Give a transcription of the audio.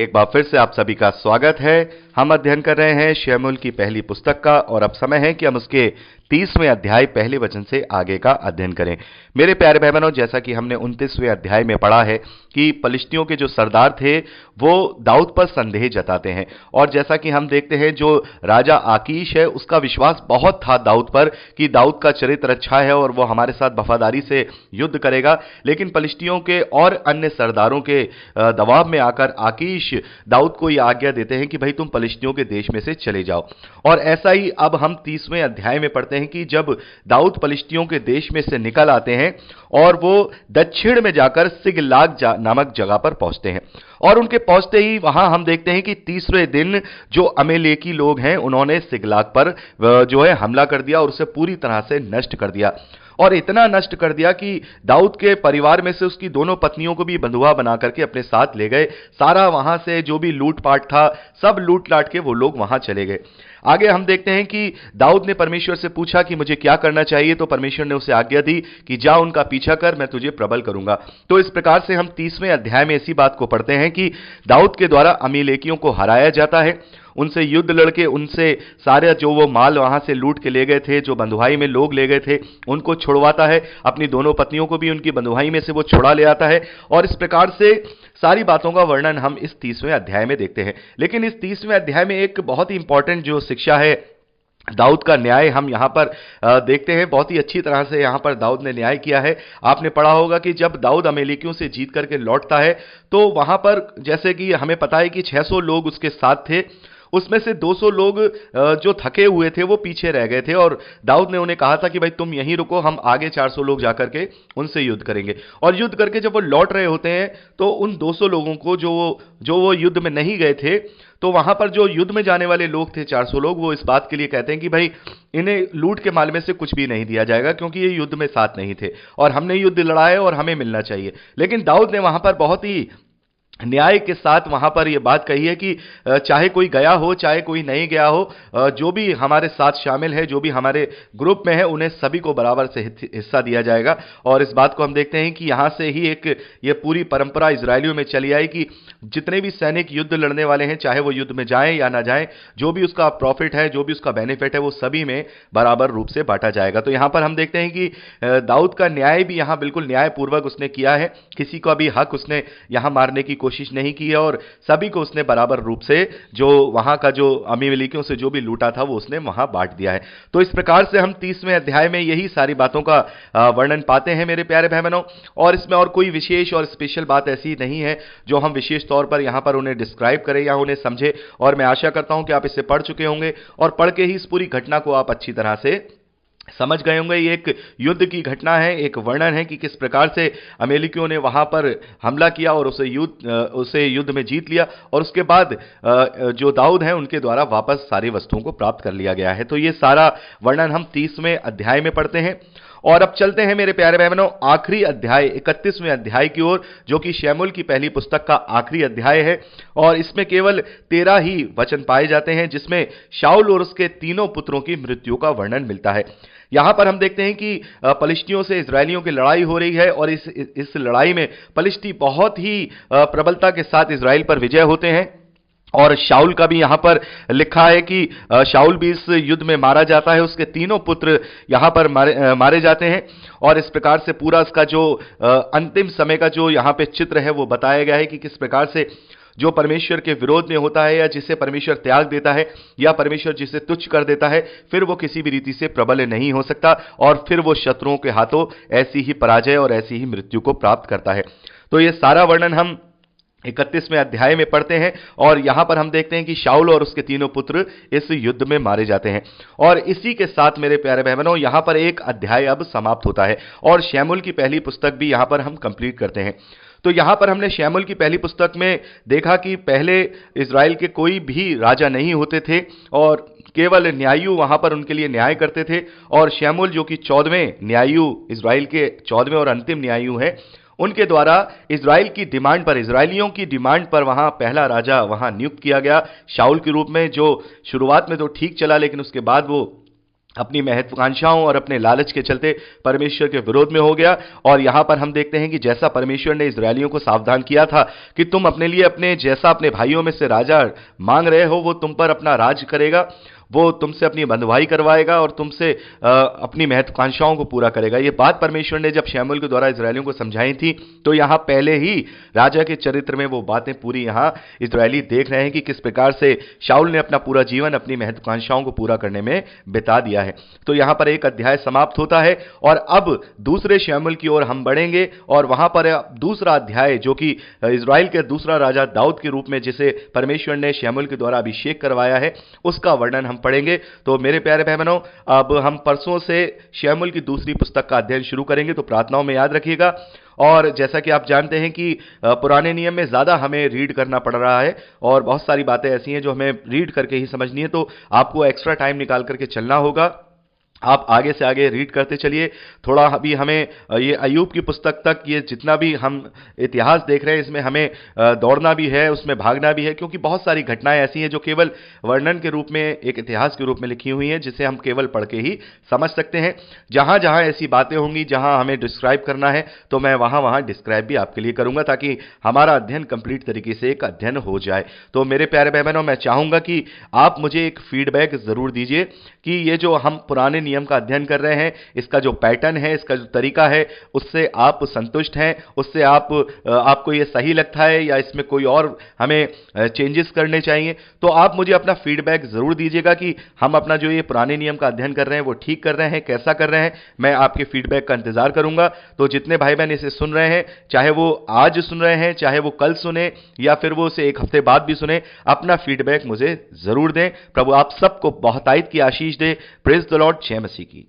एक बार फिर से आप सभी का स्वागत है। हम अध्ययन कर रहे हैं शमूएल की पहली पुस्तक का और अब समय है कि हम उसके 30वें अध्याय पहले वचन से आगे का अध्ययन करें। मेरे प्यारे भाई बहनों, जैसा कि हमने 29वें अध्याय में पढ़ा है कि पलिश्तियों के जो सरदार थे वो दाऊद पर संदेह जताते हैं और जैसा कि हम देखते हैं जो राजा आकीश है उसका विश्वास बहुत था दाऊद पर कि दाऊद का चरित्र अच्छा है और वो हमारे साथ वफादारी से युद्ध करेगा। लेकिन पलिश्तियों के और अन्य सरदारों के दबाव में आकर आकीश दाऊद को यह आज्ञा देते हैं कि भाई तुम पलिश्तियों के देश में से चले जाओ। और ऐसा ही अब हम 30वें अध्याय में पढ़ते हैं कि जब दाऊद पलिश्तियों के देश में से निकल आते हैं और वो दक्षिण में जाकर सिगलाग नामक जगह पर पहुंचते हैं और उनके पहुंचते ही वहां हम देखते हैं कि तीसरे दिन जो अमेलेकी लोग हैं उन्होंने सिगलाग पर जो है हमला कर दिया और उसे पूरी तरह से नष्ट कर दिया और इतना नष्ट कर दिया कि दाऊद के परिवार में से उसकी दोनों पत्नियों को भी बंधुआ बना करके अपने साथ ले गए। सारा वहां से जो भी लूटपाट था सब लूट लाट के वो लोग वहां चले गए। आगे हम देखते हैं कि दाऊद ने परमेश्वर से पूछा कि मुझे क्या करना चाहिए, तो परमेश्वर ने उसे आज्ञा दी कि जा उनका पीछा कर, मैं तुझे प्रबल करूंगा। तो इस प्रकार से हम 30वें अध्याय में इसी बात को पढ़ते हैं कि दाऊद के द्वारा अमीलेकियों को हराया जाता है, उनसे युद्ध लड़के उनसे सारे जो वो माल वहां से लूट के ले गए थे, जो बंधुआई में लोग ले गए थे, उनको छुड़वाता है, अपनी दोनों पत्नियों को भी उनकी बंधुआई में से वो छुड़ा ले आता है और इस प्रकार से सारी बातों का वर्णन हम इस 30वें अध्याय में देखते हैं। लेकिन इस 30वें अध्याय में एक बहुत ही इंपॉर्टेंट जो शिक्षा है दाऊद का न्याय हम यहां पर देखते हैं। बहुत ही अच्छी तरह से यहां पर दाऊद ने न्याय किया है। आपने पढ़ा होगा कि जब दाऊद अमेलेकियों से जीत करके लौटता है तो वहां पर जैसे कि हमें पता है कि 600 लोग उसके साथ थे, उसमें से 200 लोग जो थके हुए थे वो पीछे रह गए थे और दाऊद ने उन्हें कहा था कि भाई तुम यहीं रुको, हम आगे 400 लोग जाकर के उनसे युद्ध करेंगे। और युद्ध करके जब वो लौट रहे होते हैं तो उन 200 लोगों को जो वो युद्ध में नहीं गए थे, तो वहां पर जो युद्ध में जाने वाले लोग थे 400 लोग, वो इस बात के लिए कहते हैं कि भाई इन्हें लूट के माल में से कुछ भी नहीं दिया जाएगा क्योंकि ये युद्ध में साथ नहीं थे और हमने युद्ध लड़ा है और हमें मिलना चाहिए। लेकिन दाऊद ने वहां पर बहुत ही न्याय के साथ वहां पर यह बात कही है कि चाहे कोई गया हो चाहे कोई नहीं गया हो, जो भी हमारे साथ शामिल है, जो भी हमारे ग्रुप में है, उन्हें सभी को बराबर से हिस्सा दिया जाएगा। और इस बात को हम देखते हैं कि यहां से ही एक ये पूरी परंपरा इजरायलियों में चली आई कि जितने भी सैनिक युद्ध लड़ने वाले हैं, चाहे वो युद्ध में जाएं या ना जाएं, जो भी उसका प्रॉफिट है, जो भी उसका बेनिफिट है, वो सभी में बराबर रूप से बांटा जाएगा। तो यहां पर हम देखते हैं कि दाऊद का न्याय भी यहां बिल्कुल न्यायपूर्वक उसने किया है, किसी का भी हक उसने यहां मारने की कोशिश नहीं की है और सभी को उसने बराबर रूप से जो वहां का जो अमीमेलेकियों से जो भी लूटा था वो उसने वहां बांट दिया है। तो इस प्रकार से हम 30वें अध्याय में यही सारी बातों का वर्णन पाते हैं मेरे प्यारे भाई बहनों। और इसमें और कोई विशेष और स्पेशल बात ऐसी नहीं है जो हम विशेष तौर पर यहां पर उन्हें डिस्क्राइब करें या उन्हें समझे। और मैं आशा करता हूं कि आप इसे पढ़ चुके होंगे और पढ़ के ही इस पूरी घटना को आप अच्छी तरह से समझ गए होंगे। ये एक युद्ध की घटना है, एक वर्णन है कि किस प्रकार से अमेरिकियों ने वहां पर हमला किया और उसे युद्ध में जीत लिया और उसके बाद जो दाऊद हैं उनके द्वारा वापस सारी वस्तुओं को प्राप्त कर लिया गया है। तो ये सारा वर्णन हम 30वें अध्याय में पढ़ते हैं। और अब चलते हैं मेरे प्यारे भाई बहनों आखिरी अध्याय 31वें अध्याय की ओर, जो कि शमूएल की पहली पुस्तक का आखिरी अध्याय है और इसमें केवल 13 ही वचन पाए जाते हैं जिसमें शाऊल और उसके तीनों पुत्रों की मृत्यु का वर्णन मिलता है। यहां पर हम देखते हैं कि पलिश्तियों से इजरायलियों की लड़ाई हो रही है और इस लड़ाई में पलिश्ती बहुत ही प्रबलता के साथ इजराइल पर विजय होते हैं और शाऊल का भी यहां पर लिखा है कि शाऊल भी इस युद्ध में मारा जाता है, उसके तीनों पुत्र यहां पर मारे जाते हैं। और इस प्रकार से पूरा इसका जो अंतिम समय का जो यहां पे चित्र है वो बताया गया है कि किस प्रकार से जो परमेश्वर के विरोध में होता है या जिसे परमेश्वर त्याग देता है या परमेश्वर जिसे तुच्छ कर देता है, फिर वो किसी भी रीति से प्रबल नहीं हो सकता और फिर वो शत्रुओं के हाथों ऐसी ही पराजय और ऐसी ही मृत्यु को प्राप्त करता है। तो ये सारा वर्णन हम 31वें अध्याय में पढ़ते हैं और यहां पर हम देखते हैं कि शाऊल और उसके तीनों पुत्र इस युद्ध में मारे जाते हैं। और इसी के साथ मेरे प्यारे भाई बहनों यहां पर एक अध्याय अब समाप्त होता है और शमूएल की पहली पुस्तक भी यहां पर हम कंप्लीट करते हैं। तो यहां पर हमने शमूएल की पहली पुस्तक में देखा कि पहले इजराइल के कोई भी राजा नहीं होते थे और केवल न्यायु वहां पर उनके लिए न्याय करते थे और शमूएल जो कि 14वें न्यायु, इजराइल के 14वें और अंतिम न्यायु हैं, उनके द्वारा इजराइल की डिमांड पर, इजराइलियों की डिमांड पर वहां पहला राजा वहां नियुक्त किया गया शाऊल के रूप में, जो शुरुआत में तो ठीक चला लेकिन उसके बाद वो अपनी महत्वाकांक्षाओं और अपने लालच के चलते परमेश्वर के विरोध में हो गया। और यहां पर हम देखते हैं कि जैसा परमेश्वर ने इजरायलियों को सावधान किया था कि तुम अपने लिए अपने जैसा अपने भाइयों में से राजा मांग रहे हो, वो तुम पर अपना राज करेगा, वो तुमसे अपनी बंधुआई करवाएगा और तुमसे अपनी महत्वाकांक्षाओं को पूरा करेगा। ये बात परमेश्वर ने जब शमूएल के द्वारा इजरायलियों को समझाई थी, तो यहां पहले ही राजा के चरित्र में वो बातें पूरी यहां इजरायली देख रहे हैं कि किस प्रकार से शाऊल ने अपना पूरा जीवन अपनी महत्वाकांक्षाओं को पूरा करने में बिता दिया है। तो यहां पर एक अध्याय समाप्त होता है और अब दूसरे शमूएल की ओर हम बढ़ेंगे और वहां पर दूसरा अध्याय जो कि इजराइल के दूसरा राजा दाऊद के रूप में जिसे परमेश्वर ने शमूएल के द्वारा अभिषेक करवाया है, उसका वर्णन हम पढ़ेंगे। तो मेरे प्यारे भाई बहनों, अब हम परसों से शमूएल की दूसरी पुस्तक का अध्ययन शुरू करेंगे, तो प्रार्थनाओं में याद रखिएगा। और जैसा कि आप जानते हैं कि पुराने नियम में ज्यादा हमें रीड करना पड़ रहा है और बहुत सारी बातें ऐसी हैं जो हमें रीड करके ही समझनी है, तो आपको एक्स्ट्रा टाइम निकाल करके चलना होगा। आप आगे से आगे रीड करते चलिए। थोड़ा अभी हमें ये अय्यूब की पुस्तक तक ये जितना भी हम इतिहास देख रहे हैं, इसमें हमें दौड़ना भी है, उसमें भागना भी है, क्योंकि बहुत सारी घटनाएं ऐसी हैं जो केवल वर्णन के रूप में, एक इतिहास के रूप में लिखी हुई हैं, जिसे हम केवल पढ़ के ही समझ सकते हैं। जहां जहां ऐसी बातें होंगी जहां हमें डिस्क्राइब करना है, तो मैं वहां वहां डिस्क्राइब भी आपके लिए करूंगा, ताकि हमारा अध्ययन कंप्लीट तरीके से एक अध्ययन हो जाए। तो मेरे प्यारे भाई बहनों, मैं चाहूंगा कि आप मुझे एक फीडबैक जरूर दीजिए कि ये जो हम पुराने नियम का अध्ययन कर रहे हैं, इसका जो पैटर्न है, इसका जो तरीका है, उससे आप संतुष्ट हैं, उससे आपको ये सही लगता है या इसमें कोई और हमें चेंजेस करने चाहिए। तो आप मुझे अपना फीडबैक जरूर दीजिएगा कि हम अपना जो ये पुराने नियम का अध्ययन कर रहे हैं वो ठीक कर रहे हैं, कैसा कर रहे हैं। मैं आपके फीडबैक का इंतजार करूंगा। तो जितने भाई बहन इसे सुन रहे हैं, चाहे वो आज सुन रहे हैं, चाहे वो कल सुने या फिर वो उसे एक हफ्ते बाद भी सुने, अपना फीडबैक मुझे जरूर दें। प्रभु आप सबको बहुतायत की आशीष दे। Praise the Lord. जय मसीह की।